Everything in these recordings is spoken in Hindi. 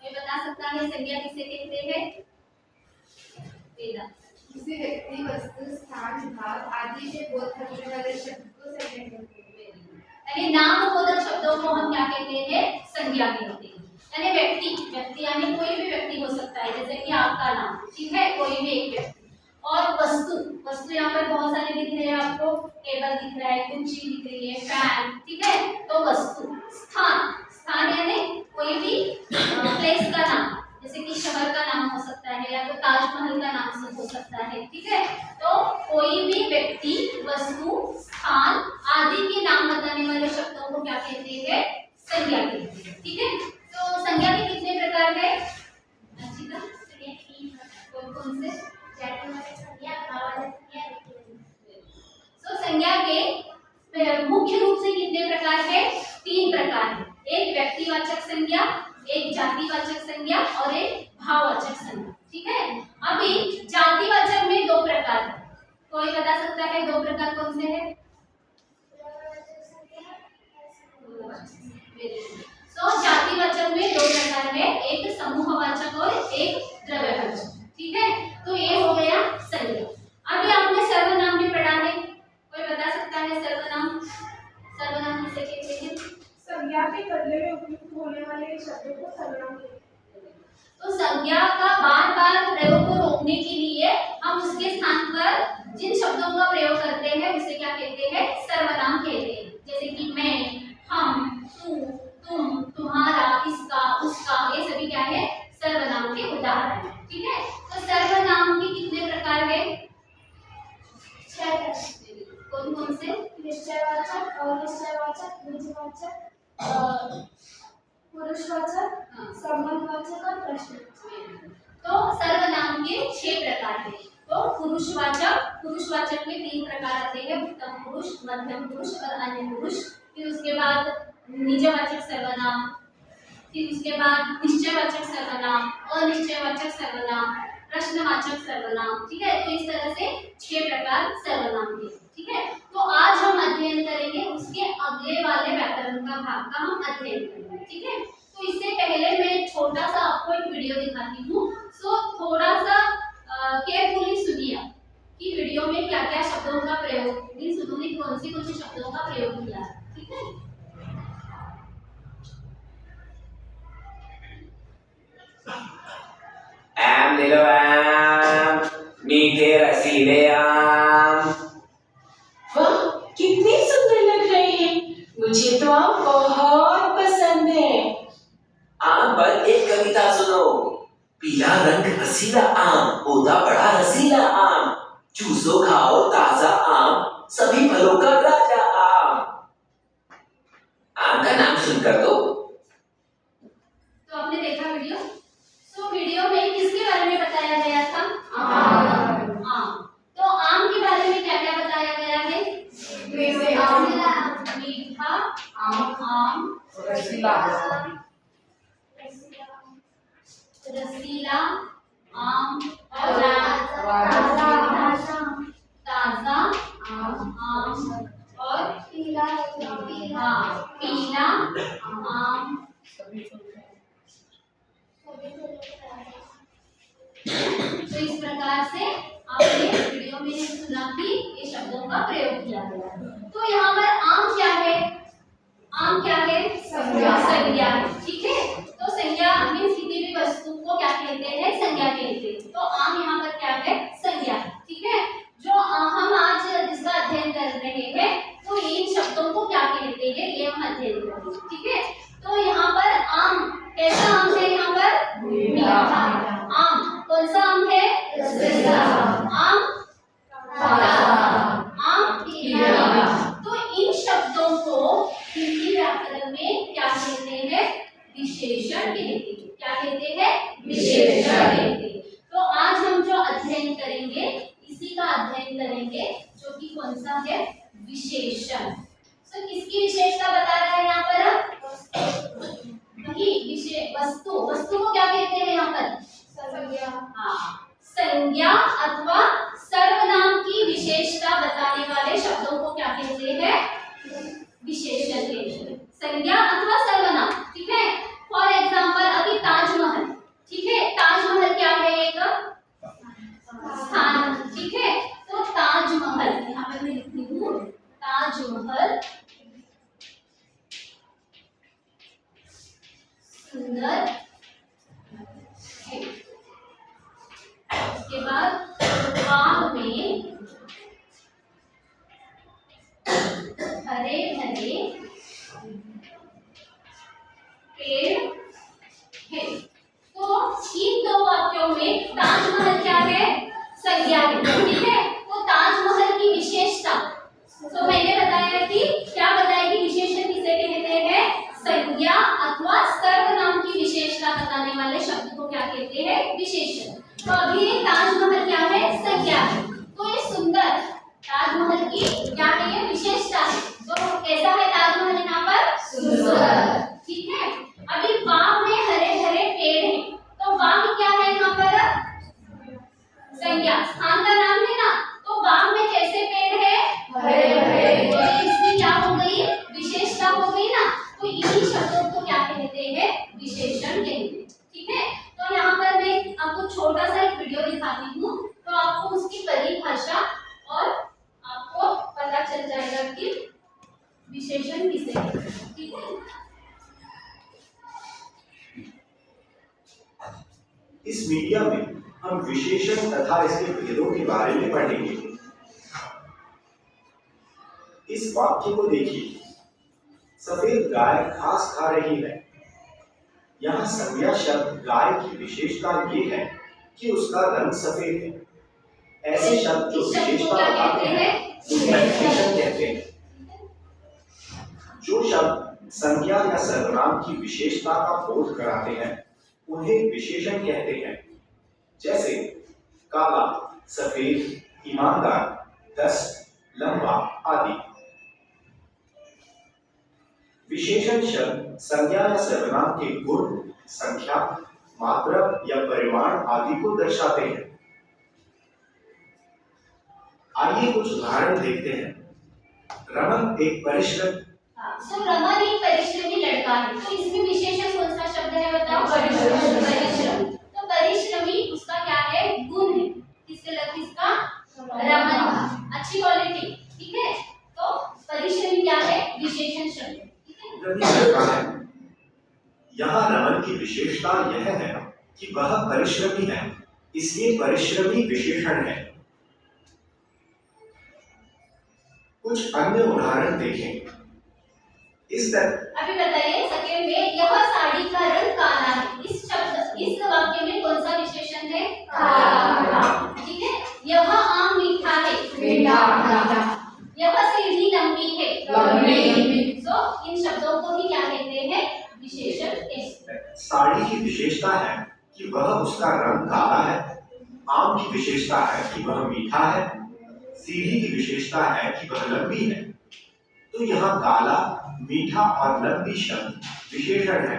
कोई बता सकता है संज्ञा किसे कहते हैं? वेदा। किसी व्यक्ति, वस्तु, स्थान, भाव आदि से बोध करने वाले शब्द को संज्ञा कहते हैं। यानी नामबोधक शब्दों को हम क्या कहते हैं? संज्ञा कहते हैं। यानी व्यक्ति यानी कोई भी व्यक्ति हो सकता है, जैसे कि आपका नाम, ठीक है, कोई भी एक व्यक्ति। और वस्तु यहाँ पर बहुत सारे दिख रहे हैं आपको, टेबल दिख रहा है, कुर्सी दिख रही है, फैन, ठीक है, तो वस्तु। स्थान यानी कोई भी प्लेस का नाम, जैसे कि शहर का नाम हो सकता है या तो ताजमहल का नाम से हो सकता है, ठीक है। तो कोई भी व्यक्ति, वस्तु, स्थान आदि के नाम बताने वाले शब्दों को क्या कहते हैं? संज्ञा कहते हैं, ठीक है। तो संज्ञा के कितने प्रकार है? कौन से? तो संज्ञा के मुख्य रूप से कितने प्रकार है? 3 प्रकार है। एक व्यक्तिवाचक संज्ञा, एक जातिवाचक संज्ञा और एक भाववाचक संज्ञा, ठीक है। अभी जातिवाचक में 2 प्रकार है। कोई बता सकता है 2 प्रकार कौन से हैं? तो जातिवाचक में 2 प्रकार है, एक समूहवाचक और एक द्रव्यवाचक, ठीक है। तो ये हो गया संज्ञा। अभी आपने सर्वनाम भी पढ़ा है, कोई बता सकता है सर्वनाम किसे कहते हैं? संज्ञा के बदले में उपयुक्त होने वाले शब्दों को सर्वनाम कहते हैं। तो संज्ञा का बार-बार प्रयोग को रोकने के लिए हम उसके स्थान पर जिन शब्दों का प्रयोग करते हैं उसे क्या कहते हैं? सर्वनाम कहते हैं। जैसे कि मैं, हम, तू, तुम, तुम्हारा, इसका, उसका, ये सभी क्या है? सर्वनाम के उदाहरण, ठीक है। तो सर्वनाम के कितने प्रकार है? 6। कौन से? निश्चयवाचक, अनिश्चयवाचक, द्विजवाचक, पुरुषवाचक, संबंधवाचक और प्रश्नवाचक। तो सर्वनाम के 6 प्रकार है। तो पुरुषवाचक में 3 प्रकार आते हैं, उत्तम पुरुष, मध्यम पुरुष और अन्य पुरुष। फिर उसके बाद निजवाचक सर्वनाम, फिर उसके बाद निश्चयवाचक सर्वनाम, अनिश्चयवाचक सर्वनाम, प्रश्नवाचक सर्वनाम, ठीक है। तो इस तरह से 6 प्रकार सर्वनाम के, ठीक है। तो आज हम अध्ययन करेंगे उसके अगले वाले व्याकरण का भाग का हम अध्ययन करेंगे, ठीक है। तो इससे पहले मैं छोटा सा आपको एक वीडियो दिखाती हूँ, सो थोड़ा सा केयरफुली सुनिए कि वीडियो में क्या क्या शब्दों का प्रयोग, उन्होंने कौन से शब्दों का प्रयोग किया, ठीक है। आम ले लो आम, मीठे रसीले आम। वाह, कितनी सुंदर लग रहे हैं। मुझे तो आम बहुत पसंद है। आम पर एक कविता सुनो। पीला रंग हसीला आम, होता बड़ा रसीला आम, चूसो खाओ ताजा आम, सभी फलों का राजा आम। आम का नाम सुनकर तो आपने देखा वीडियो। तो वीडियो में किसके बारे में बताया गया था? आम। तो आम के बारे में क्या क्या बताया गया है? मीठा आम, रसीला आम और ताजा आम और पीला आम। तो इस प्रकार से आपने वीडियो में सुना कि ये शब्दों का प्रयोग किया गया है। तो यहाँ पर आम क्या है? आम क्या है? संज्ञा, ठीक है। तो संज्ञा मीन्स किसी भी वस्तु को क्या कहते हैं? संज्ञा कहते हैं। तो आम यहाँ पर क्या है? संज्ञा, ठीक है। जो हम आज जिसका अध्ययन कर रहे हैं तो इन शब्दों को क्या कहते हैं ये हम अध्ययन करेंगे, ठीक है। तो यहाँ पर आम कैसा आम है? यहाँ पर मीठा आम। कौन सा आम है? आम पीला। तो इन शब्दों को हिंदी व्याकरण में क्या कहते हैं? विशेषण कहते हैं। क्या कहते हैं? विशेषण कहते हैं। तो आज हम जो अध्ययन करेंगे इसी का अध्ययन करेंगे, जो कि कौन सा है? विशेषण। तो किसकी विशेषता बता रहा है यहाँ पर? वस्तु को क्या कहते हैं यहाँ पर? संज्ञा अथवा सर्वनाम की विशेषता बताने वाले शब्दों को क्या कहते हैं? विशेषण कहते हैं। संज्ञा अथवा सर्वनाम, ठीक है। फॉर एग्जाम्पल अभी ताजमहल, सुंदर है। उसके बाद बाग में हरे भरे पेड़ है। तो इन दो वाक्यों में ताजमहल क्या है? संज्ञा है, ठीक है। तो ताजमहल की विशेषता, तो मैंने बताया कि क्या बताया कि विशेषण किसे कहते हैं? संज्ञा अथवा सर्वनाम की विशेषता बताने वाले शब्द को क्या कहते हैं? विशेषण। तो अभी ताजमहल क्या है? संज्ञा है। तो ये सुंदर ताजमहल की क्या है? ये विशेषता है। तो कैसा है ताजमहल यहाँ पर? सुंदर, ठीक है। अभी बाग में हरे भरे पेड़ हैं, तो बाग क्या है यहाँ पर? संज्ञा, स्थान का नाम है ना। तो बाग में कैसे पेड़ है? हरे भरे। तो इसकी क्या हो गई? विशेषता हो गई ना। तो इन्हीं शब्दों को क्या कहते हैं? विशेषण कहते हैं, ठीक है। तो यहाँ पर मैं आपको छोटा सा एक वीडियो दिखाती हूँ, तो आपको उसकी परिभाषा और आपको पता चल जाएगा कि विशेषण किसे कहते हैं, ठीक है। इस मीडिया में हम विशेषण तथा इसके भेदों के बारे में पढ़ेंगे। इस वाक्य को देखिए, सफेद गाय घास खा रही है। यहाँ संज्ञा शब्द गाय की विशेषता ये है कि उसका रंग सफेद है। ऐसे शब्द जो विशेषता बताते हैं उन्हें विशेषण कहते हैं। जो शब्द संज्ञा या सर्वनाम की विशेषता का बोध कराते हैं उन्हें विशेषण कहते हैं। जैसे काला, सफेद, ईमानदार, दस्त, लंबा आदि। विशेषण शब्द संज्ञा या सर्वनाम के गुण, संख्या, मात्रा या परिमाण आदि को दर्शाते हैं। आइए कुछ उदाहरण देखते हैं। रमन एक परिश्रम रमन एक परिश्रमी लड़का है। तो इसमें विशेषण कौन सा शब्द है बताओ? परिश्रमी। तो परिश्रमी उसका क्या है? गुण है। किससे लग इसका? रमन, अच्छी क्वालिटी, ठीक है। तो परिश्रमी क्या है? विशेषण शब्द, ठीक है। लड़का है। यहाँ रमन की विशेषता यह है कि वह परिश्रमी है, इसलिए परिश्रमी विशेषण है। कुछ अन्य उदाहरण देखें। इस तरह अभी बताइए सेकंड में, यह साड़ी का रंग काला है। इस वाक्य में कौन सा विशेषण है? काला, ठीक है। यह आम मीठा है। यह सीढ़ी लंबी है। तो इन शब्दों को ही क्या कहते हैं? विशेषण कहते हैं। साड़ी की विशेषता है कि वह उसका रंग काला है। आम की विशेषता है कि वह मीठा है। सीढ़ी की विशेषता है कि वह लंबी है। तो यहाँ काला, मीठा और लंबी शब्द विशेषण है।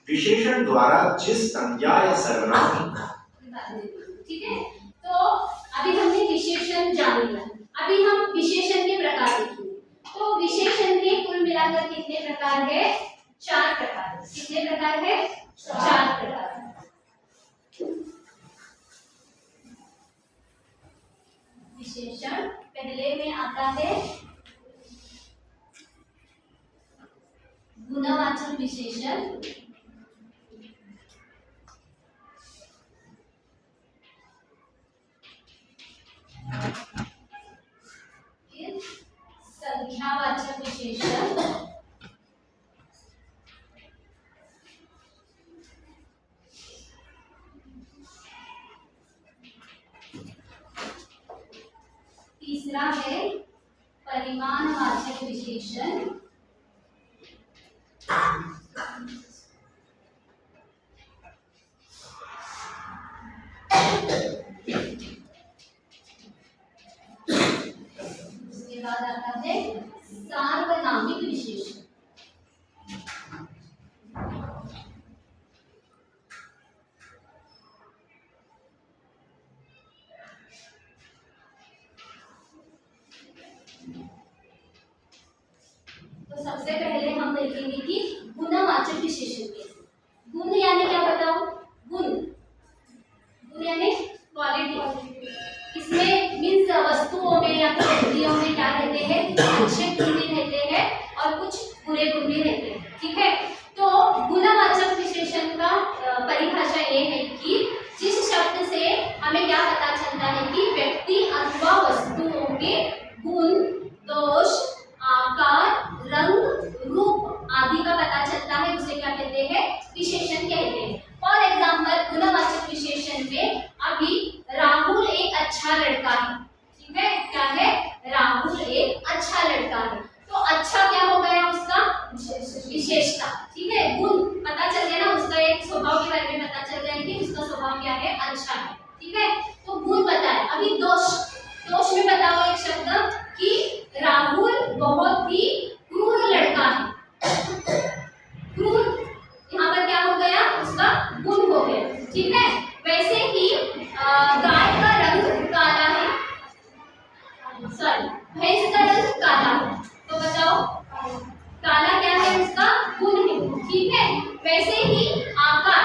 विशेषण द्वारा जिस संज्ञा या सर्वनाम, ठीक है। तो अभी हमने विशेषण जान लिया। अभी हम विशेषण के प्रकार देखेंगे। तो विशेषण के कुल मिलाकर कितने प्रकार है? 4 प्रकार। कितने प्रकार है? 4 प्रकार। विशेषण पहले में आता है गुणवाचक विशेषण, फिर संख्यावाचक विशेषण, तीसरा है परिमाणवाचक विशेषण, उसके बाद आता है सार्वनामिक विशेषण। तो सबसे पहले हम देखेंगे कि गुणवाचक विशेषण कैसे। गुण यानी क्या बताओ? गुण यानी क्वालिटी। इसमें मीन्स वस्तुओं में या फिर व्यक्तियों में क्या रहते हैं? अच्छे गुण भी रहते हैं और कुछ बुरे गुण भी रहते हैं। कहते हैं, विशेषण कहते हैं। फॉर एग्जाम्पल गुणवाचक विशेषण में अभी राहुल एक अच्छा लड़का है, ठीक है, क्या है, राहुल एक अच्छा लड़का है। तो अच्छा क्या हो गया उसका, विशेषता, ठीक है, गुण पता चल गया ना, उसका एक स्वभाव के बारे में पता चल गया कि उसका स्वभाव क्या है, अच्छा है, ठीक है। तो गुण बताए। अभी दोष, दोष में बताओ एक शब्द कि राहुल बहुत ही क्रूर लड़का है। क्रूर यहाँ पर क्या हो गया, उसका गुण हो गया, ठीक है। वैसे ही गाय का रंग काला है, सॉरी भैंस का रंग काला है, तो बताओ काला क्या है, उसका गुण है, ठीक है। वैसे ही आकार,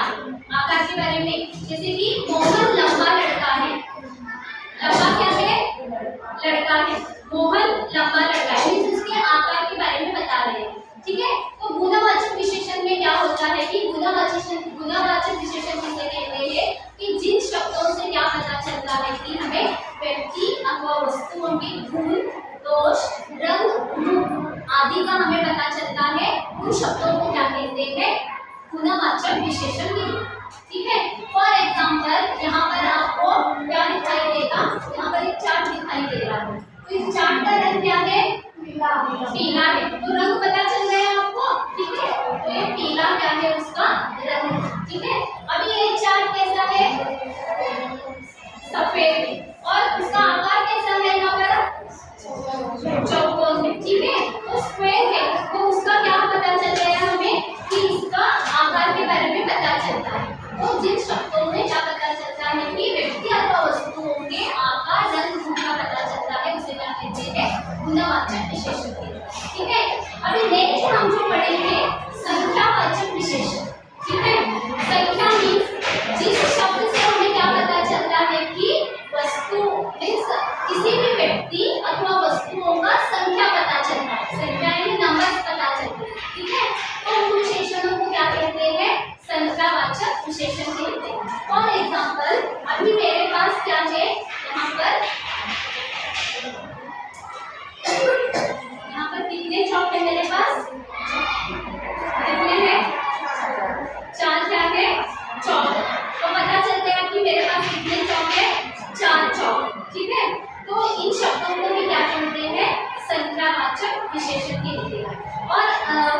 आकार के बारे में जैसे कि मोहन लंबा लड़का है, लंबा क्या है, लड़का है, मोहन लंबा लड़का है, उसके आकार के बारे में बता रहे हैं, ठीक है। तो गुणवाचक विशेषण में क्या होता है कि गुणवाचक विशेषण किसे कहते हैं कि जिन शब्दों से क्या पता चलता है कि हमें व्यक्ति अथवा वस्तुओं के गुण, दोष, रंग, रूप आदि का हमें पता चलता है, उन शब्दों को क्या कहते हैं, गुणवाचक विशेषण कहते हैं, ठीक है। फॉर एग्जाम्पल यहाँ पर आपको क्या दिखाई देगा, यहाँ पर एक चार्ट दिखाई दे रहा है, तो इस चार्ट का रंग क्या है, पीला है, तो रंग पता चल गया आपको, ठीक है। तो ये पीला क्या है, उसका रंग, ठीक है। अभी ये चार्ट कैसा है, सफेद, और उसका आकार कैसा है, यहाँ पर चौकोर है, ठीक है, तो स्क्वायर है, तो उसका क्या पता चल गया हमें कि इसका आकार के बारे में पता चलता है। तो जिन शब्दों में क्या पता चलता है कि व्यक्ति अथवा वस्तुओं के आकार, रंग, रूप का पता चलता है, उसे क्या कहते हैं, गुणवाचक विशेषण, ठीक है। अभी नेक्स्ट हम जो पढ़ेंगे संख्यावाचक विशेषण, ठीक है। संख्या मीन्स जिस शब्द से हमें क्या पता चलता है कि वस्तु मीन्स किसी भी व्यक्ति अथवा वस्तुओं का संख्या पता चलता है, संख्या यानी नंबर पता चलता है, ठीक है। तो उन विशेषणों को क्या कहते हैं, संख्यावाचक विशेषण कहते हैं। फॉर एग्जाम्पल अभी मेरे पास क्या है, यहाँ पर कितने चौक है मेरे पास, कितने हैं, 4 क्या है, चौक, तो पता चलता है कि मेरे पास कितने चौक है, 4 चौक, ठीक है। तो इन शब्दों को भी क्या कहते हैं, संख्यावाचक विशेषण कहते हैं। और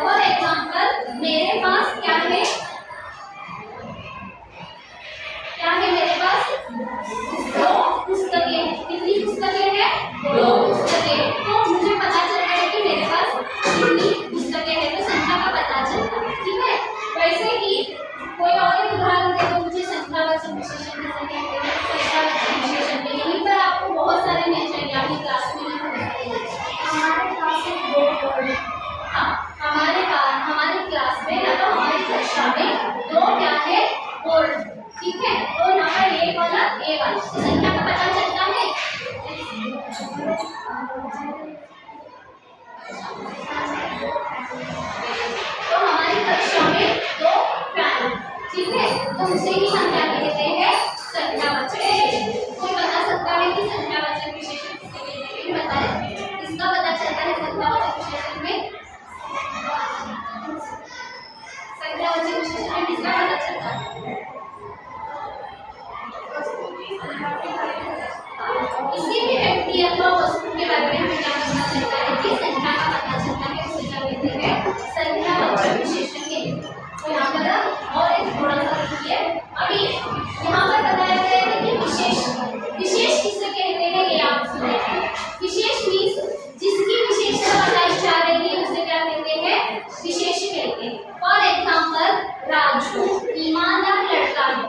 फॉर एग्जाम्पल मेरे पास क्या है, मेरे पास 2 पुस्तकें हैं, कितनी पुस्तकें हैं, 2 पुस्तकें हैं, तो मुझे पता चल रहा है कि मेरे पास कितनी पुस्तकें हैं, तो संख्या का पता चलता है, ठीक है। वैसे ही कोई और एक उदाहरण दे दो मुझे, संख्यावाचक विशेषण किसे कहते हैं, संख्यावाचक विशेषण में यहीं पर आपको बहुत सारे मिल जाएंगे, आपकी क्लास में हमारे पास एक बोर्ड, हाँ हमारे क्लास में या तो हमारी कक्षा में 2 क्या है, बोर्ड, ठीक है। तो यहाँ पर A वाला संख्या का पता चलता है, तो हमारी कक्षा में 2 फैन, ठीक है, तो उसे ही हम क्या कहते हैं, संख्यावाचक विशेषण। कोई बता सकता है कि संख्यावाचक विशेषण किसे कहते हैं, बताएं, किसका पता चलता है संख्यावाचक विशेषण में, संख्यावाचक विशेषण में किसका पता चलता है, किसी भी व्यक्ति अथवा वस्तु के बारे में हमें क्या पता चलता है कि संख्या का पता चलता है, उसे क्या कहते हैं, संख्यावाचक विशेषण कहते हैं। तो यहाँ पर और एक थोड़ा सा देखिए, अभी यहाँ पर बताया गया है कि विशेष किसे कहते हैं, ये आप सुने, विशेष मीन्स जिसकी विशेषता बताई जा रही है उसे क्या कहते हैं, विशेष कहते हैं। फॉर एग्जाम्पल राजू ईमानदार लड़का है, तो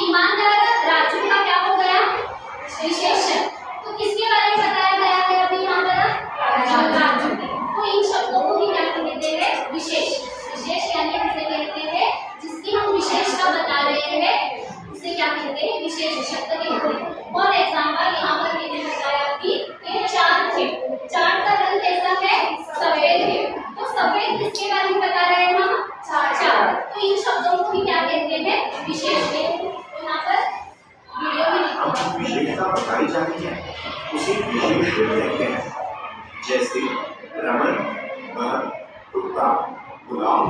ईमानदार राजू का क्या हो गया, विशेषण, तो किसके बारे में बताया गया है अभी यहाँ पर, राजू के, तो इन शब्दों को भी क्या कहते हैं, विशेष यानी किसे कहते हैं, जिसकी हम विशेषता बता रहे हैं उसे क्या कहते हैं, विशेष शब्द कहते हैं। फॉर एग्जाम्पल यहाँ पर मैंने बताया कि ये 4 थे, 4 का रंग कैसा है, सफेद है, तो सफेद किसके बारे में बता रहे हैं हम, 4, तो इन शब्दों को भी क्या कहते हैं, विशेष कहते हैं। तो यहाँ पर वीडियो में अब विशेषता बताई जाती है उसे विशेष कहते हैं, जैसे रमन, कुत्ता, गुलाब,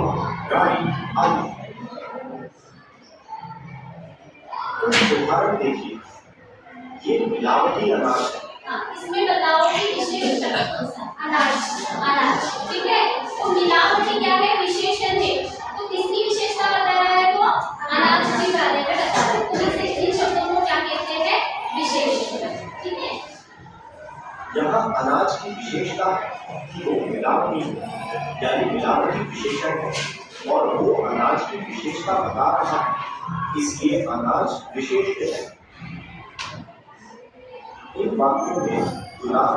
गाड़ी आदि। कुछ उदाहरण देखिए। ये मिलावटी अनाज है। हाँ, इसमें बताओ कि विशेष शब्द कौन सा? अनाज। अनाज, ठीक है। तो मिलावटी क्या है? विशेषण है। तो किसकी विशेषता बता रहा है वो? अनाज के बारे में बता रहा है। तो इसे इन शब्दों को क्या कहते हैं? विशेषण, ठीक है। यहाँ अनाज की विशेषता है कि वो मिलावटी है, यानी मिलावटी विशेषण है और वो अनाज की विशेषता बता रहा है, इसलिए अनाज विशेष है। इन वाक्यों में गुलाब,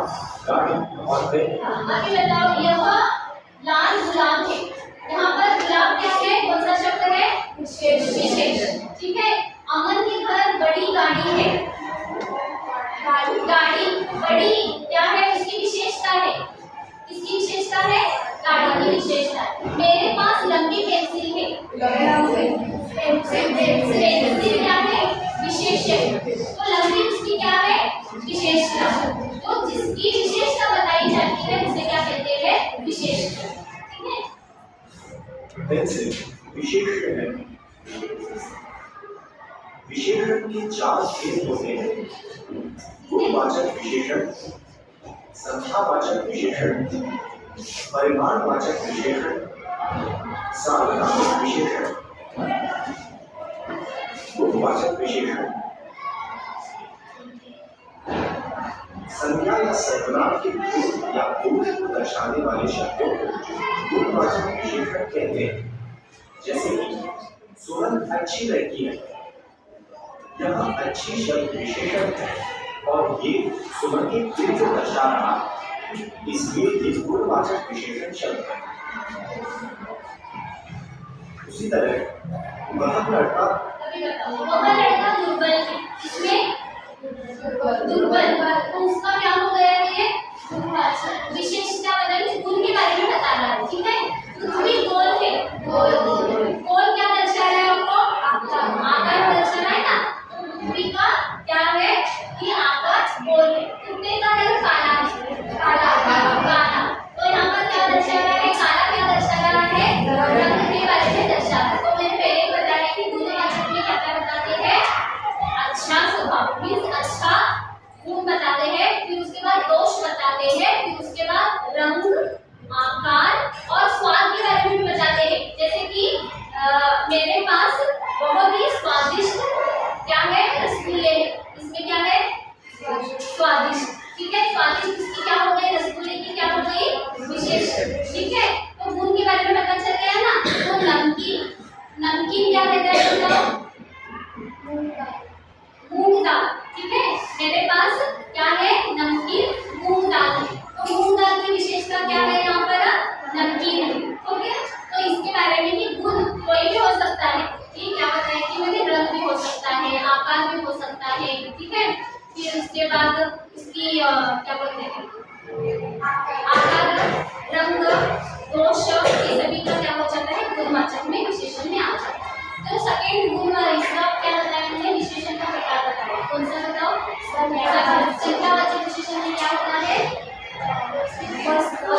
गाड़ी और पेड़। अभी बताओ, यह लाल गुलाब है। यहाँ पर गुलाब क्या है? कौन सा शब्द है? विशेष, ठीक है। अमन के घर बड़ी गाड़ी है। गाड़ी बड़ी क्या है? उसकी विशेषता है। किसकी विशेषता है? गाड़ी की विशेषता है। मेरे पास लंबी पेंसिल है। पेंसिल क्या है? विशेष है। तो लंबी उसकी क्या है? विशेषता। तो जिसकी विशेषता बताई जाती है उसे क्या कहते हैं? विशेषण, ठीक है। पेंसिल विशेषण है। विशेषण के 4 भेद होते हैं: गुणवाचक विशेषण, संख्यावाचक विशेषण, परिमाणवाचक विशेषण, सार्वनामिक विशेषण। गुणवाचक विशेषण संज्ञा या सर्वनाम के गुण या दोष को दर्शाने वाले शब्दों को गुणवाचक विशेषण कहते हैं। जैसे कि सुमन अच्छी लड़की है। यहाँ अच्छी शब्द विशेषण है और ये सुमन के गुण को दर्शा रहा है, इसलिए ये गुणवाचक विशेषण शब्द है। उसी तरह वह लड़का दुर्बल है। इसमें दुर्बल, तो उसका क्या हो गया? ये विशेषता बदल गुण के बारे में बता रहा है, ठीक है। पृथ्वी गोल है। गोल क्या दर्शा रहा है? आपको आकार दर्शा रहा है ना। तो पृथ्वी का क्या है कि आकार गोल है। कुत्ते का रंग काला है। काला। तो यहाँ पर क्या दर्शा रहा है? काला क्या दर्शा रहा है? रंग के बारे में दर्शा रहा है। तो मैंने पहले ही बताया कि गुणवाचक में क्या क्या बताते हैं? अच्छा स्वभाव मीन्स अच्छा गुण बताते हैं, फिर उसके बाद दोष बताते हैं, फिर उसके बाद रंग, आकार और स्वाद के बारे में भी बताते हैं। जैसे कि मेरे पास बहुत ही स्वादिष्ट क्या है? रसगुल्ले। इसमें क्या है? स्वादिष्ट, ठीक है। स्वादिष्ट इसकी क्या हो गई? रसगुल्ले की क्या हो गई? विशेष, ठीक है। तो गुण के बारे में पता चल गया ना। तो नमकीन, नमकीन क्या कहते हैं? बताओ। मूंग दाल, ठीक है। मेरे पास क्या है? नमकीन मूंग दाल है। तो मूंग दाल की विशेषता क्या है? यहाँ पर नमकीन है, ओके। तो इसके बारे में कि गुण कोई भी हो सकता है, ये क्या बताया कि मुझे रंग भी हो सकता है, आकार भी हो सकता है, ठीक है। फिर उसके बाद इसकी क्या बोलते हैं? आकार, रंग, दोष, ये सभी का क्या हो जाता है? गुणवाचक में विशेषण में आ जाता है। तो सेकंड गुण इसका क्या बताया हमने? विशेषण का प्रकार बताया। कौन सा बताओ? संख्यावाचक विशेषण में क्या होता है? वस्तु,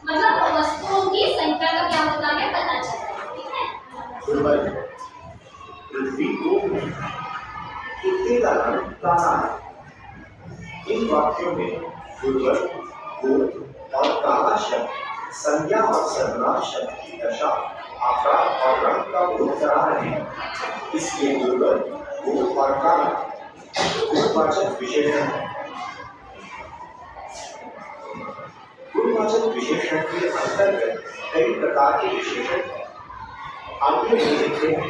मतलब वस्तुओं की संख्या का क्या होता है? पता चलता है, ठीक है। दुर्बल, पृथ्वी को कुत्ते का रंग काला है। इन वाक्यों में दुर्बल, गोल और काला शब्द संज्ञा और सर्वनाम शब्द की दशा, आकार और रंग का विरोध करा रहे हैं, इसलिए दुर्बल, गोल और काला गुणवाचक विशेषण है। गुणवाचक विशेषण के अंतर्गत कई प्रकार के विशेषण हैं। आगे हम देखते हैं।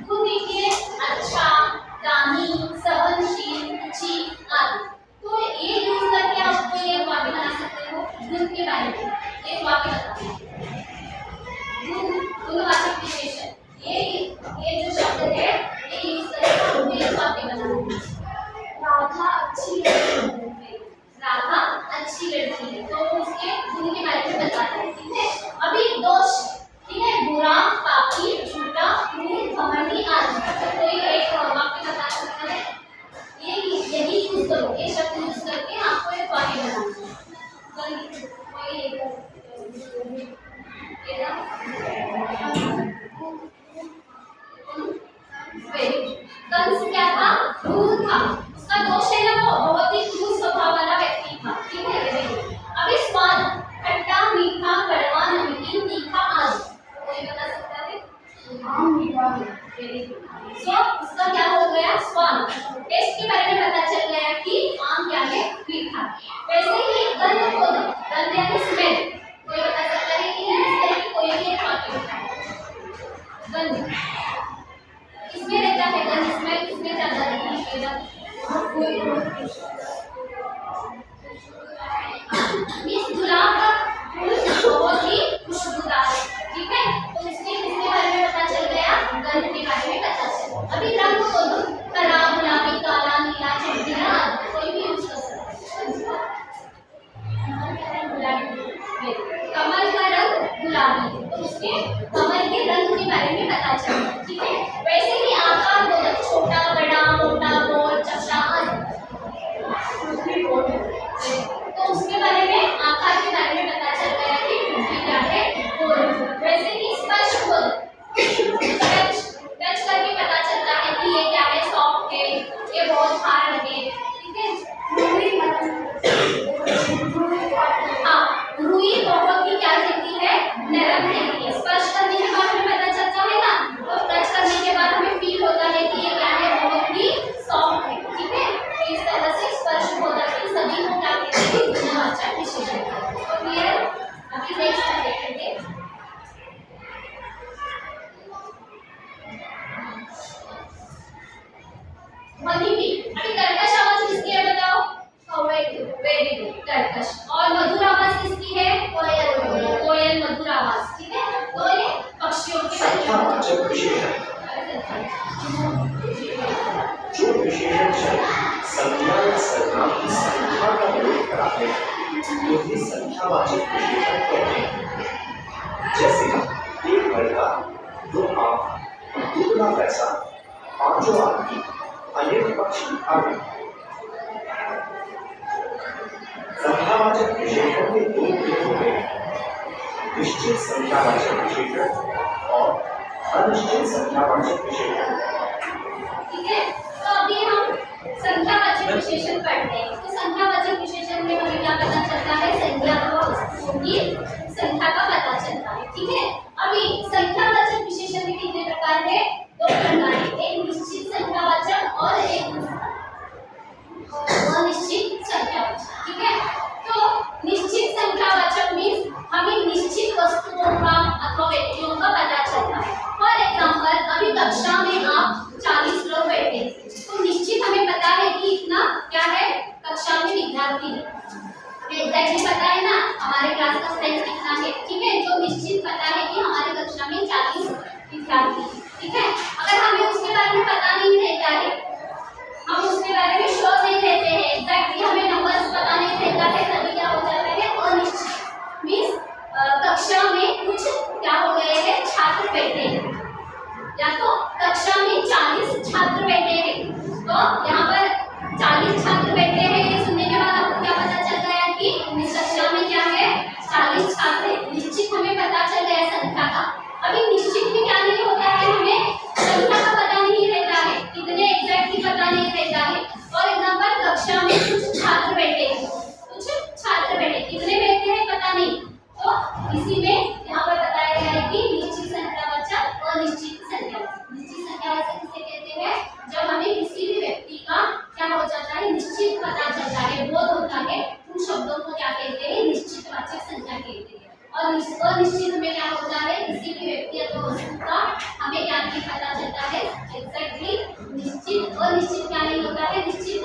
गुण देखिए, अच्छा, दानी, सहनशील, रुचि आदि। तो ये यूज करके आपको ये वाक्य बना सकते हो। गुण के बारे में एक वाक्य बताओ। गुणवाचक विशेषण, ये जो शब्द है ये यूज करके आपको एक वाक्य बनाना। राधा अच्छी लड़की है। राधा अच्छी लड़की है, तो उसके गुण के बारे में बताना है, ठीक है। अभी दोष, ठीक है। बुरा, पापी, झूठा, क्रूर, घमंडी आदि। तो कोई एक वाक्य बता सकता है? यही यूज करो, ये शब्द यूज करके आपको एक वाक्य बनाना है। गंध को दो, गंध यानी स्मेल। कोई बता सकता है कि इस तरह की कोई भी एक वाक्य बताए। गंध किसमें रहता है, गंध स्मेल किसमें ज्यादा रहती है? मीन्स गुलाब का फूल बहुत ही खुशबूदार है, ठीक है। तो इसके किसके बारे में पता चल गया, गंध के बारे में पता चला। अभी रंग बोलो, हरा, गुलाबी, काला, नीला, चमकीला, कोई भी यूज कर सकते हैं। कमल का रंग गुलाबी, तो उसके कमल के रंग के बारे में पता चला, ठीक है। वैसे ही आकार बोलो, छोटा, बड़ा, मोटा, गोल, चपटा, तो उसके बारे में, आकार के बारे में पता चल गया कि पृथ्वी क्या है, गोल। वैसे ही स्पर्श बोलो, टच करके पता चलता है कि ये क्या है, सॉफ्ट है, ये बहुत हार्ड है, ठीक है। हाँ, रुई बहुत ही क्या रहती है, नरम रहती है। स्पर्श करने के बाद हमें पता चलता है ना, तो टच करने के बाद हमें फील होता है कि ये क्या है, बहुत ही सॉफ्ट है, ठीक है। तो इस तरह से स्पर्श होता है, सभी को क्या कहते हैं, गुणवाचक विशेषण। तो क्लियर? अभी नेक्स्ट देखेंगे। वहीं भी अभी कर्कश आवाज किसकी है बताओ? वेरी गुड, कर्कश। और मधुर आवाज किसकी है? कोयल। कोयल मधुर आवाज, ठीक है। तो ये पक्षियों के संख्यावाचक विशेषण, जो विशेषण शब्द संज्ञा या सर्वनाम की संख्या का प्रयोग कराते हैं उन्हें संख्यावाचक विशेषण कहते हैं। जैसे एक लड़का, दो आम, दुगना पैसा, पांचों आदमी, अनेक पक्षी आदि। संख्यावाचक विशेषण के दो भेद होते हैं, निश्चित संख्यावाचक विशेषण और अनिश्चित संख्यावाचक विशेषण। ठीक है। तो अभी हम संख्यावाचक विशेषण पढ़ते हैं। तो संख्यावाचक विशेषण में हमें क्या पता चलता है, संज्ञा व वस्तुओं की संख्या का पता चलता है, ठीक है। अभी संख्यावाचक विशेषण के कितने प्रकार है? दो प्रकार है, एक निश्चित संख्यावाचक और एक अनिश्चित संख्यावाचक, ठीक है। तो निश्चित संख्यावाचक मीन्स हमें निश्चित वस्तुओं का अथवा व्यक्तियों का पता चलता है। फॉर एग्जाम्पल, अभी कक्षा में आप 40 लोग बैठे, तो निश्चित हमें पता है कि इतना क्या है, कक्षा में विद्यार्थी है, एग्जैक्टली पता है ना हमारे क्लास का स्ट्रेंथ कितना है, ठीक है। तो निश्चित पता है कि हमारी कक्षा में 40 विद्यार्थी, ठीक है। अगर हमें उसके बारे में पता नहीं रहता है, हम उसके बारे में श्योर नहीं रहते हैं, एग्जैक्टली हमें नंबर्स पता नहीं रहता है, तभी क्या हो जाता है, अनिश्चित। मीन्स कक्षा में कुछ क्या हो गए हैं, छात्र बैठे हैं, या तो कक्षा में 40 छात्र बैठे हैं, तो यहाँ पर 40 छात्र बैठे हैं, ये सुनने के बाद आपको क्या पता चल गया कि इस कक्षा में क्या है, 40 छात्र हैं। निश्चित हमें पता चल गया संख्या का। अभी निश्चित में क्या नहीं होता है, हमें संख्या का पता नहीं रहता है, कितने एग्जैक्टली पता नहीं रहता है। फॉर एग्जाम्पल, कक्षा में कुछ छात्र बैठे हैं, कितने बैठे हैं पता नहीं, तो इसी में यहाँ पर बताया गया है कि निश्चित संख्यावाचक और अनिश्चित संख्यावाचक। निश्चित संख्यावाचक किसे कहते हैं, जब हमें किसी भी व्यक्ति का क्या हो जाता है, निश्चित पता चलता है, बोध होता है, उन शब्दों को क्या कहते हैं, निश्चितवाचक संख्या कहते हैं। और अनिश्चित में क्या होता है, किसी भी व्यक्ति अथवा वस्तु का हमें क्या नहीं पता चलता है, एग्जैक्टली निश्चित। अनिश्चित क्या नहीं होता है, निश्चित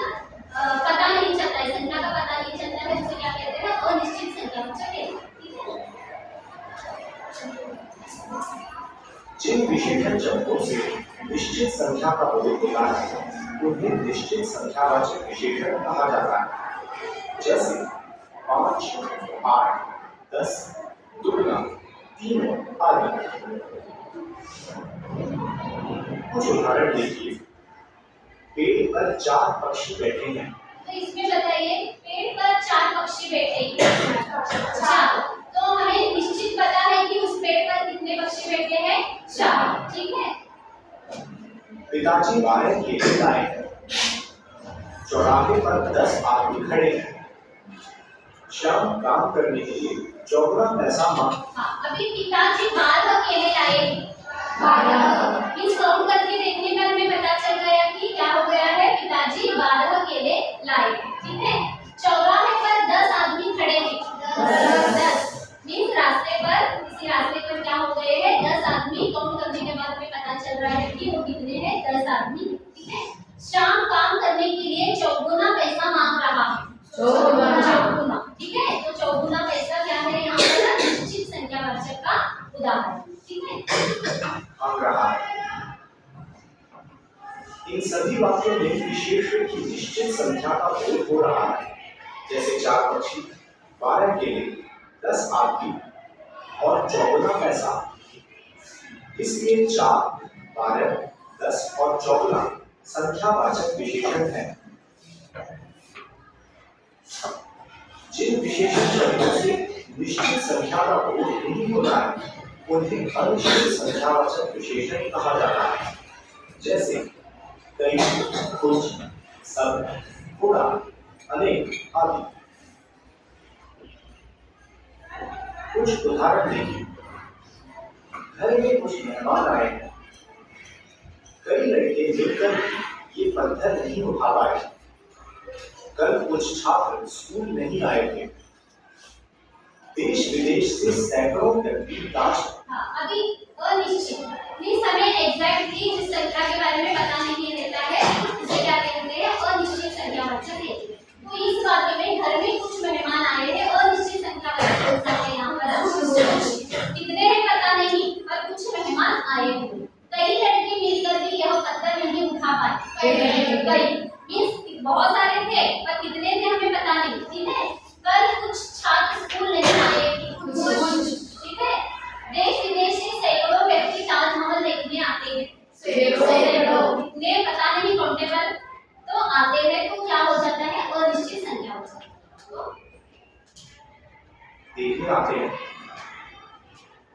पता नहीं चलता है, संख्या का पता नहीं चलता है, जिसे क्या कहते हैं, अनिश्चित संख्यावाचक कहते हैं। जिन विशेषण शब्दों से निश्चित संख्या का प्रयोग होता है उन्हें निश्चित संख्यावाचक विशेषण कहा जाता है। जैसे 5, 8, 10, दुगना, तीनों आदि। कुछ उदाहरण देखिए। पेड़ पर 4 पक्षी बैठे हैं। तो इसमें बताइए, पेड़ पर 4 पक्षी बैठे हैं, 4, तो हमें निश्चित पता है कि उस पेड़ पर कितने पक्षी बैठे हैं, 4, ठीक है। पिताजी 12 केले लाए हैं। चौराहे पर 10 आदमी खड़े हैं। शाम काम करने के लिए 14 पैसा मांग। हाँ, अभी पिताजी 12 केले लाए, 12 इस काउंट करके देखने में हमें पता चल गया कि क्या हो गया है, पिताजी 12 केले लाए, ठीक है। चौराहे पर 10 आदमी खड़े रहा है। इन सभी वाक्यों में विशेषण की निश्चित संख्या का बोध हो रहा है, जैसे 4 पक्षी, 12 केले, 10 आदमी और 54 पैसा। इसलिए 4, 12, 10 और 54 संख्यावाचक विशेषण हैं। जिन विशेषण शब्दों से निश्चित संख्या का बोध नहीं हो रहा है, उन्हें अनिश्चित संख्यावाचक विशेषण कहा जाता है, जैसे कई, कुछ, सब, थोड़ा, अनेक आदि। कुछ उदाहरण देखिए। घर में कुछ मेहमान आए हैं। कई लड़के मिलकर ये पत्थर नहीं उठा पाए। कल कुछ छात्र स्कूल नहीं आए थे। देश विदेश से सैकड़ों व्यक्ति अभी अनिश्चित मीन्स हमें एग्जैक्टली जिस संख्या के बारे में पता नहीं रहता है, इसे क्या कहते हैं? अनिश्चित संख्यावाचक कहते हैं। तो इस वाक्य में घर में कुछ मेहमान आए हैं, अनिश्चित संख्यावाचक बोल सकते हैं। यहाँ पर कितने हैं पता नहीं, पर कुछ मेहमान आए हैं। कई लड़के मिलकर भी यह पत्थर नहीं उठा पाए। कई मीन्स बहुत सारे थे, पर कितने थे हमें पता नहीं। ठीक है, कल कुछ छात्र स्कूल नहीं आए थे। ठीक है, देश विदेश से सैकड़ों व्यक्ति ताजमहल देखने आते हैं। सैकड़ों कितने पता नहीं, काउंटेबल तो आते हैं। तो क्या हो जाता है? अनिश्चित संख्या हो जाती है। देखने आते हैं।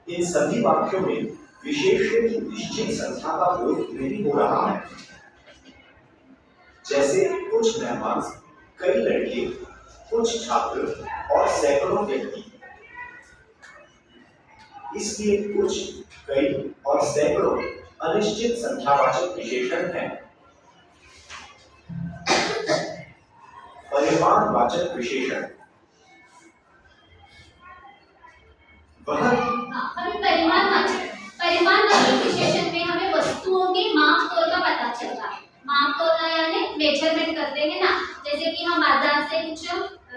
इन सभी वाक्यों में विशेषण की निश्चित संख्या का बोध नहीं हो रहा है, जैसे कुछ मेहमान, कई लड़के, कुछ छात्र और सैकड़ों व्यक्ति। इसलिए कुछ, कई और सैकड़ों अनिश्चित संख्यावाचक विशेषण हैं। परिमाणवाचक विशेषण परिमाणवाचक विशेषण में हमें वस्तुओं के माप तोल का पता चलता है। माप तोलना यानी मेजरमेंट करते हैं ना। जैसे कि हम बाजार से कुछ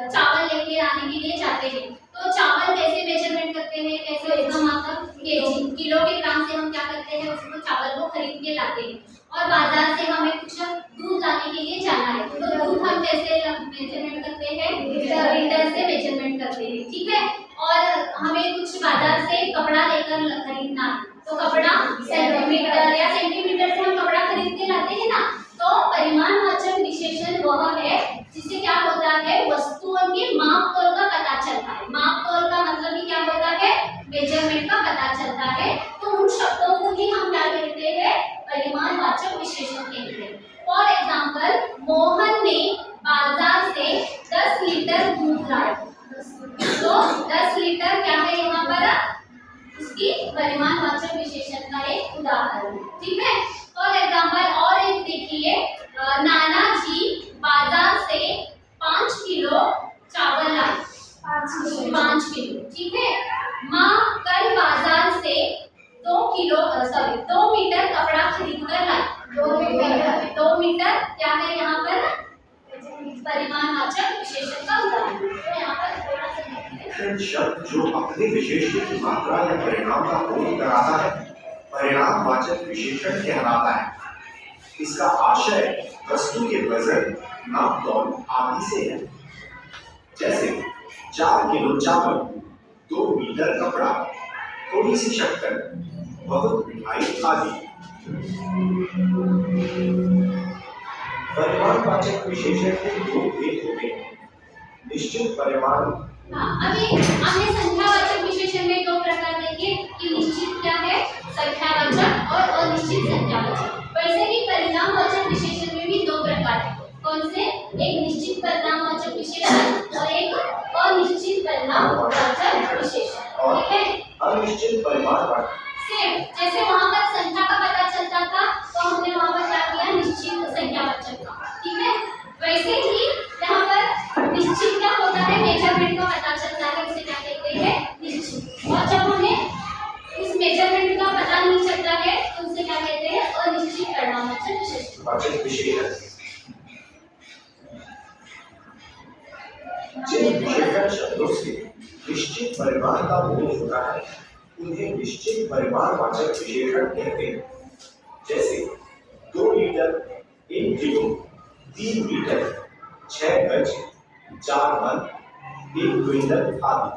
चावल लेके आने के लिए जाते हैं, तो चावल कैसे मेजरमेंट करते हैं? कैसे उसका माप? केजी, किलो के ग्राम से हम क्या करते हैं? उसको चावल को खरीद के लाते हैं। और बाजार से हमें कुछ दूध लाने के लिए जाना है, तो दूध हम कैसे मेजरमेंट करते हैं? लीटर से मेजरमेंट करते हैं। ठीक है, और हमें कुछ बाजार से कपड़ा लेकर खरीदना, तो कपड़ा सेंटीमीटर या सेंटीमीटर से हम कपड़ा खरीद के लाते हैं ना। तो परिमाणवाचक विशेषण वह है जिससे क्या होता है? वस्तुओं के माप तोल का पता चलता है। माप तोल का मतलब ही क्या होता है? मेजरमेंट का पता चलता है। तो उन शब्दों को ही हम क्या कहते हैं? परिमाणवाचक विशेषण कहते हैं। फॉर एग्जाम्पल, मोहन ने बाजार से 10 लीटर दूध लाया। तो 10 लीटर क्या है यहाँ पर? उसकी परिमाणवाचक विशेषण का एक उदाहरण। ठीक है, फॉर एग्जाम्पल और एक देखिए, नाना जी बाजार से 5 किलो चावल लाए। 5 किलो। ठीक है, माँ कल बाजार से 2 मीटर कपड़ा खरीद कर लाई। 2 मीटर क्या है यहाँ पर? परिमाणवाचक विशेषण का उदाहरण। तो यहाँ पर थोड़ा सा शब्द जो अपने विशेषण की मात्रा या परिणाम का बोध कराता है, परिणामवाचक विशेषण कहलाता है। इसका आशय वस्तु के वजन, नाप तौल आदि से है। जैसे 4 किलो चावल, 2 मीटर कपड़ा, थोड़ी सी शक्कर, बहुत मिठाई आदि। परिमाणवाचक विशेषण के 2 भेद होते हैं। निश्चित परिमाण। अभी हमने संख्यावाचक विशेषण में 2 प्रकार देखे कि निश्चित क्या है? संख्यावाचक और अनिश्चित संख्यावाचक। वैसे ही परिणामवाचक विशेषण में भी 2 प्रकार है। कौन से? एक निश्चित परिणामवाचक विशेषण और एक अनिश्चित परिणामवाचक विशेषण। ठीक है, अनिश्चित परिमाणवाचक सेम जैसे वहां पर संख्या का पता चलता था, तो हमने वहां पर क्या किया? निश्चित संख्यावाचक का। ठीक है, वैसे ही यहाँ पर निश्चित क्या होता है? मेजरमेंट का पता चलता है, उसे क्या कहते हैं? निश्चित। और जब हमें उस मेजरमेंट का पता नहीं चलता है, तो उसे क्या कहते हैं? अनिश्चित परिणामवाचक विशेषण। जिन विशेषण शब्दों से निश्चित परिमाण का बोध होता है, उन्हें निश्चित परिमाणवाचक विशेषण कहते हैं, जैसे 2 लीटर, 1 किलो, 3 मीटर, 6 गज, 4 मन, 1 क्विंटल आदि।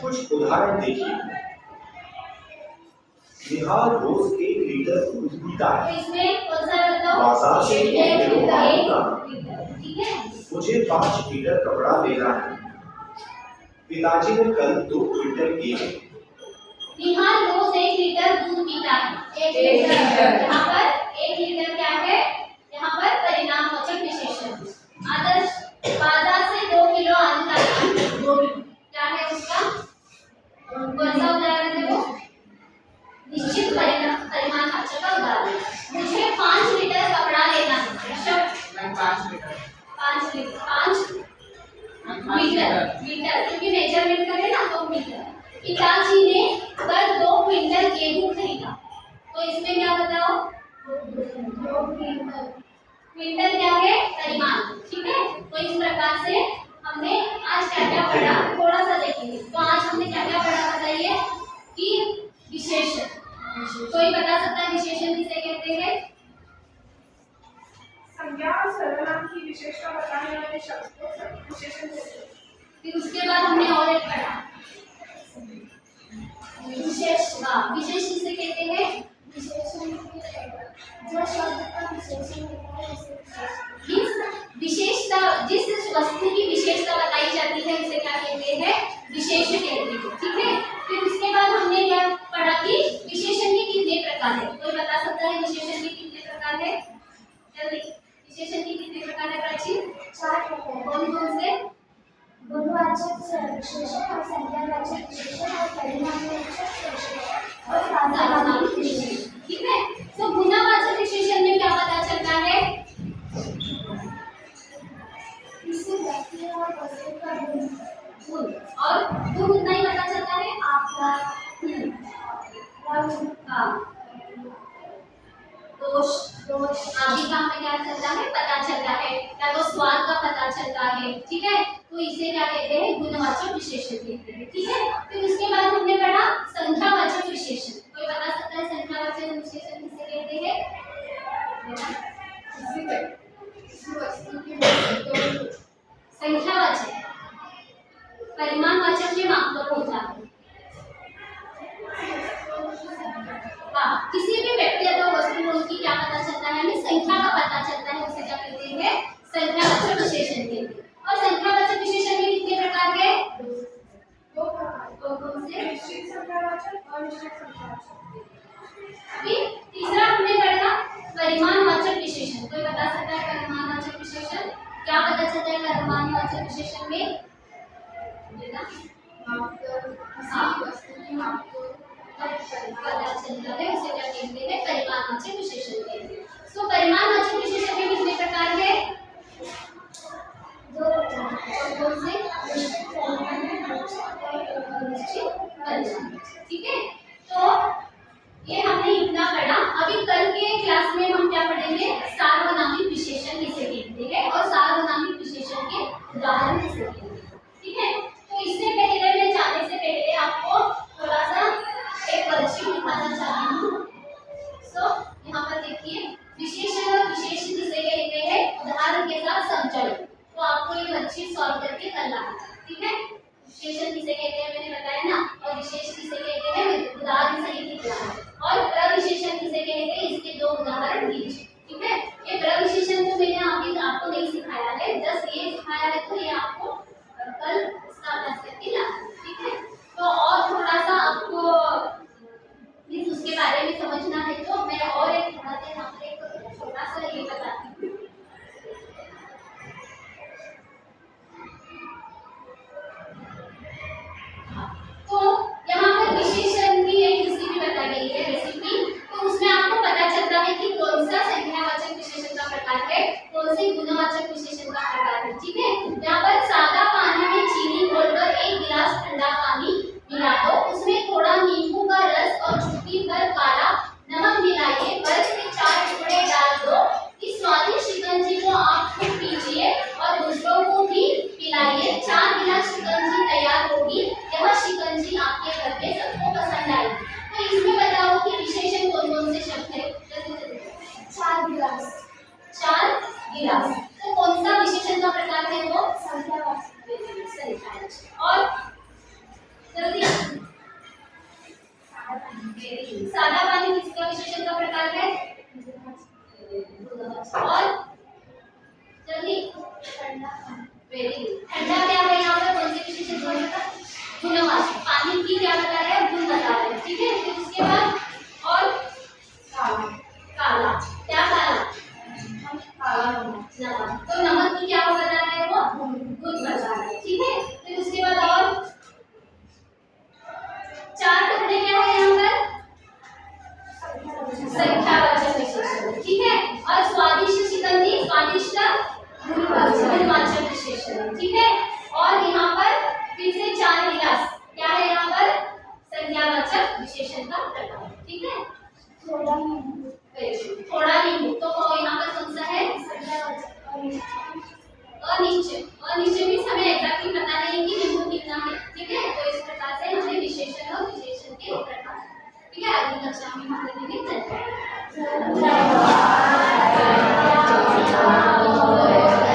कुछ उदाहरण देखिए। निहाल रोज 1 लीटर दूध पीता तो है। इसमें कौन सा बताओ? बाजार से 1 किलो आलू का। ठीक है। मुझे 5 मीटर कपड़ा लेना है। पिताजी ने कल 2 क्विंटल गेहूं। निहाल रोज 1 लीटर दूध पीता है। 1 एक लीटर। लीटर। यहाँ पर 1 लीटर क्या है? यहाँ पर परिणामवाचक विशेषण। आदर्श बाजार से 2 किलो आलू लाना। क्या है उसका? कौन सा उदाहरण है वो? निश्चित परिमाणवाचक का उदाहरण। मुझे 5 लीटर कपड़ा लेना है। मैं 5 मीटर 5 मीटर, क्योंकि मेजरमेंट करें ना तो मीटर। पिताजी ने कल 2 क्विंटल गेहूं खरीदा। तो इसमें क्या बताओ? 2 क्विंटल। क्विंटल क्या है? परिमाण। ठीक है। तो इस प्रकार से हमने आज क्या क्या पढ़ा थोड़ा सा देखेंगे। तो आज हमने क्या क्या पढ़ा बताइए? कि विशेषण। कोई बता सकता है विशेषण किसे कहते हैं? संज्ञा और सर्वनाम की विशेषता बताने वाले शब्द को विशेषण कहते हैं। फिर उसके बाद हमने और एक पढ़ा विशेषता। विशेष किसे कहते हैं? विशेषण जो शब्द का विशेषण होता है उसे विशेषता। जिस वस्तु की विशेषता बताई जाती है उसे क्या कहते हैं? विशेष कहते हैं। ठीक है। फिर उसके बाद हमने क्या पढ़ा कि विशेषण के कितने प्रकार है। कोई बता सकता है विशेषण के कितने प्रकार है? जल्दी। विशेषण के कितने प्रकार है प्राची? 4 प्रकार। कौन कौन से? गुणवाचक विशेषण और संज्ञावाचक विशेषण और परिमाणवाचक विशेषण और साधारणवाचक विशेषण। ठीक है। तो गुणवाचक विशेषण में क्या पता चलता है? किसी व्यक्ति और वस्तु का गुण और गुण उतना ही पता चलता है आपका रंग का दोष आदि का हमें क्या चलता है? पता चलता है। या तो स्वाद का पता चलता है। ठीक है। तो इसे क्या कहते हैं? गुणवाचक विशेषण कहते हैं। ठीक है। फिर उसके बाद हमने पढ़ा संख्यावाचक विशेषण। कोई बता सकता है संख्यावाचक विशेषण किसे कहते हैं? संख्यावाचक। परिमाणवाचक में मापक होता है। हाँ, किसी भी व्यक्ति अथवा वस्तु की क्या पता चलता है? हमें संख्या का पता चलता है। उसे क्या कहते हैं? संख्यावाचक विशेषण कहते हैं। और संख्यावाचक विशेषण में कितने प्रकार के? 2 प्रकार। कौन से? निश्चित संख्यावाचक और निश्चित संख्यावाचक। अभी तीसरा हमने पढ़ा परिमाणवाचक विशेषण। कोई बता सकता है परिमाणवाचक विशेषण? क्या पता चलता है परिमाणवाचक विशेषण में? पता चलता है उसे क्या कहते हैं? परिमाणवाचक विशेषण कहते हैं। तो परिमाणवाचक विशेषण में कितने प्रकार है? 2 प्रकार। कौन से? निश्चित। ठीक है। तो ये हमने इतना पढ़ा। अभी कल के क्लास में हम क्या पढ़ेंगे? सार्वनामिक विशेषण किसे कहते हैं और सार्वनामिक विशेषण के उदाहरण किसे कहते हैं। ठीक है। तो इससे पहले मैं जाने से पहले आपको थोड़ा सा एक वर्कशीट दिखाना चाहती हूँ। तो यहाँ पर देखिए विशेषण और विशेष किसे कहते हैं उदाहरण के साथ समझाइए। तो आपको ये वर्कशीट सॉल्व करके करना है। ठीक है। विशेषण किसे कहते हैं मैंने बताया ना, और विशेष किसे कहते हैं उदाहरण सहित लिखना है। और प्रविशेषण किसे कहते हैं इसके 2 उदाहरण दीजिए। ठीक है। ये प्रविशेषण तो मैंने अभी आपको नहीं सिखाया है, जस्ट ये सिखाया है। तो ये आपको कल इसका अभ्यास करके लाना है। ठीक है। तो और थोड़ा सा आपको प्लीज उसके बारे में समझना है तो मैं और एक थोड़ा सा यहाँ पर एक छोटा सा ये बताती हूँ। तो यहाँ पर विशेषण की एक रेसिपी बताई गई है रेसिपी। तो उसमें आपको पता चलता है कि कौन सा संख्यावाचक विशेषण का प्रकार है, कौन से गुणवाचक विशेषण का प्रकार है। ठीक है। यहाँ पर की क्या बता रहा है, गुण बता रहा है, ठीक है। फिर उसके बाद और काला, क्या काला, नमक, तो नमक की क्या बता रहा है, वो गुण बता रहा है, ठीक है। फिर उसके बाद और 4 टुकड़े क्या है यहाँ पर, संख्यावाचक विशेषण, ठीक है। और स्वादिष्ट शिकंजी, स्वादिष्ट गुणवाचक विशेषण, ठीक है। और यहाँ पर फिर से 4 गिलास, क्या है यहाँ पर, संज्ञावाचक विशेषण का प्रकार, ठीक है। थोड़ा नींबू, थोड़ा नींबू, तो यहाँ पर कौन सा है, अनिश्चय, अनिश्चय मीन्स हमें एग्जैक्टली पता नहीं कि नींबू कितना है, ठीक है। तो इस प्रकार से हमें विशेषण और विशेषण के प्रकार, ठीक है। अगली कक्षा में हम देखेंगे। धन्यवाद।